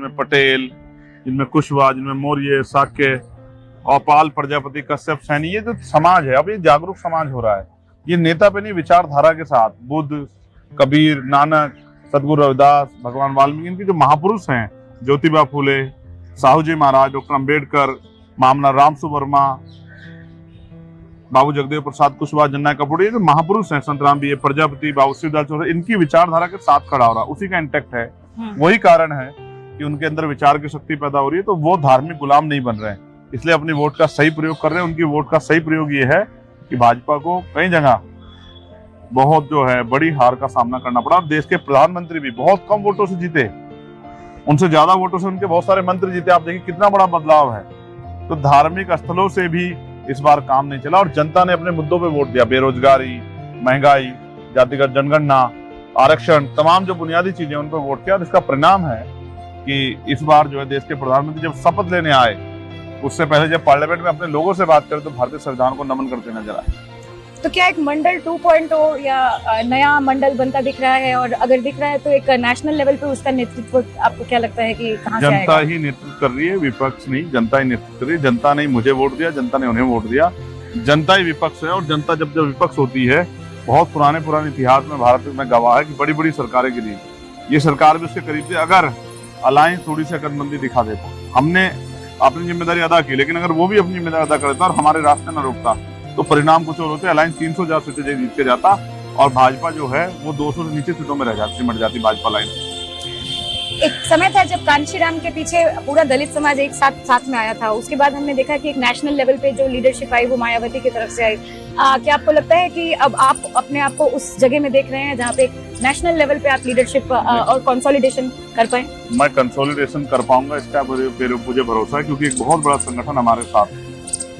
जिनमें पटेल, जिनमें कुशवाहा, जिनमें मौर्य, शाक्य और पाल, प्रजापति, कश्यप, सैनी, ये जो समाज है अब ये जागरूक समाज हो रहा है। ये नेता पे नहीं, विचारधारा के साथ बुद्ध, कबीर, नानक, सदगुरु रविदास, भगवान वाल्मीकि, इनके जो महापुरुष हैं, ज्योतिबा फूले, साहू जी महाराज, डॉक्टर अम्बेडकर, मामला राम सुवर्मा, बाबू जगदेव प्रसाद, कुशवाहा, जन्ना कपूर, ये जो महापुरुष हैं, संत राम भी, प्रजापति, बाबू शिवदास चौधरी, इनकी विचारधारा के साथ खड़ा हो रहा है, उसी का इंटैक्ट है। वही कारण है कि उनके अंदर विचार की शक्ति पैदा हो रही है, तो वो धार्मिक गुलाम नहीं बन रहे हैं, इसलिए अपनी वोट का सही प्रयोग कर रहे हैं। उनकी वोट का सही प्रयोग ये है कि भाजपा को कई जगह बहुत जो है बड़ी हार का सामना करना पड़ा। देश के प्रधानमंत्री भी बहुत कम वोटों से जीते, उनसे ज्यादा वोटों से उनके बहुत सारे मंत्री जीते। आप देखिए कितना बड़ा बदलाव है। तो धार्मिक स्थलों से भी इस बार काम नहीं चला और जनता ने अपने मुद्दों पे वोट दिया। बेरोजगारी, महंगाई, जातिगत जनगणना, आरक्षण, तमाम जो बुनियादी चीजें उन पर वोट किया। और इसका परिणाम है कि इस बार जो है देश के प्रधानमंत्री जब शपथ लेने आए, उससे पहले जब पार्लियामेंट में अपने लोगों से बात करें तो भारतीय संविधान को नमन करते नजर आए। तो क्या एक मंडल 2.0 या नया मंडल बनता दिख रहा है? और अगर दिख रहा है तो एक नेशनल लेवल पे उसका नेतृत्व आपको क्या लगता है कि कहां से आएगा? जनता ही नेतृत्व कर रही है, विपक्ष नहीं। जनता ही नेतृत्व कर रही है। जनता ने मुझे वोट दिया, जनता ने उन्हें वोट दिया। जनता ही विपक्ष है और जनता जब विपक्ष होती है, बहुत पुराने इतिहास में भारत में गवाह है कि बड़ी बड़ी सरकारें गिरी। ये सरकार भी उसके करीब थी। अगर अलायंस थोड़ी सी अकलमंदी दिखा देता, हमने अपनी जिम्मेदारी अदा की, लेकिन अगर वो भी अपनी जिम्मेदारी अदा करता और हमारे रास्ते न रोकता तो परिणाम कुछ और होते। अलायंस 300 सीटें जीत के जाता और भाजपा जो है वो 200 से नीचे सीटों में रह जाती, सिमट जाती भाजपा लाइन। एक समय था जब कांशीराम के पीछे पूरा दलित समाज एक साथ में आया था। उसके बाद हमने देखा कि एक नेशनल लेवल पे जो लीडरशिप आई वो मायावती की तरफ से आई। क्या आपको लगता है कि अब आप अपने आप को उस जगह में देख रहे हैं जहाँ पे नेशनल लेवल पे आप लीडरशिप और कंसोलिडेशन कर पाए? मैं कंसोलिडेशन कर पाऊंगा, इसका मुझे भरोसा है, क्योंकि एक बहुत बड़ा संगठन हमारे साथ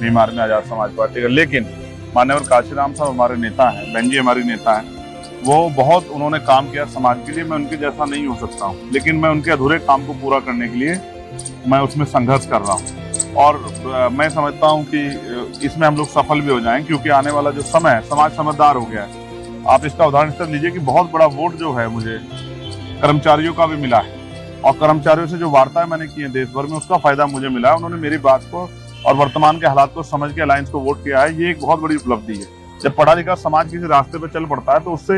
बीमार में आजाद समाज पार्टी का। लेकिन मान्यवर कांशीराम साहब हमारे नेता हैं, बहन जी हमारी नेता हैं, वो बहुत उन्होंने काम किया समाज के लिए। मैं उनके जैसा नहीं हो सकता हूँ, लेकिन मैं उनके अधूरे काम को पूरा करने के लिए मैं उसमें संघर्ष कर रहा हूँ। और मैं समझता हूँ कि इसमें हम लोग सफल भी हो जाएं, क्योंकि आने वाला जो समय है, समाज समझदार हो गया है। आप इसका उदाहरण इस लीजिए कि बहुत बड़ा वोट जो है मुझे कर्मचारियों का भी मिला है, और कर्मचारियों से जो वार्ताएं मैंने की है देश भर में, उसका फायदा मुझे मिला है। उन्होंने मेरी बात को और वर्तमान के हालात को समझ के अलायंस को वोट किया है। ये एक बहुत बड़ी उपलब्धि है। जब पढ़ा लिखा समाज किसी रास्ते पे चल पड़ता है तो उससे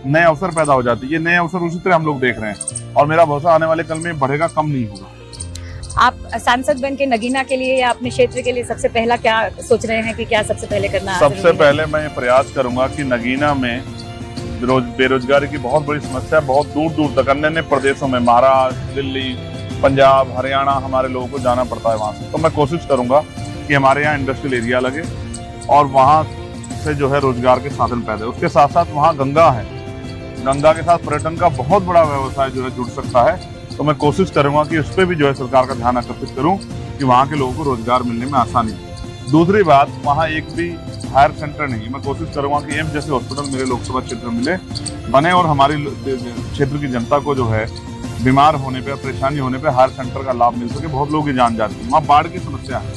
नए अवसर पैदा हो जाते हैं। ये नए अवसर उसी तरह हम लोग देख रहे हैं और मेरा भरोसा आने वाले कल में बढ़ेगा, कम नहीं होगा। आप सांसद बन के नगीना के लिए या अपने क्षेत्र के लिए सबसे पहला क्या सोच रहे हैं कि क्या सबसे पहले करना? सबसे पहले मैं प्रयास करूंगा कि नगीना में बेरोजगारी की बहुत बड़ी समस्या, बहुत दूर दूर तक अन्य प्रदेशों में, महाराष्ट्र, दिल्ली, पंजाब, हरियाणा, हमारे लोगों को जाना पड़ता है वहां से। तो मैं कोशिश करूंगा कि हमारे यहाँ इंडस्ट्रियल एरिया लगे और वहां से जो है रोजगार के साधन पैदा। उसके साथ साथ वहाँ गंगा है, गंगा के साथ पर्यटन का बहुत बड़ा व्यवसाय जो है जुड़ सकता है। तो मैं कोशिश करूंगा कि उस पर भी जो है सरकार का ध्यान आकर्षित करूं कि वहाँ के लोगों को रोजगार मिलने में आसानी हो। दूसरी बात, वहाँ एक भी हायर सेंटर नहीं। मैं कोशिश करूंगा कि एम्स जैसे हॉस्पिटल मेरे लोकसभा क्षेत्र में मिले, बने और हमारी क्षेत्र की जनता को जो है बीमार होने पे, परेशानी होने पे हायर सेंटर का लाभ मिल सके। बहुत लोगों की जान जाती है। वहाँ बाढ़ की समस्या है,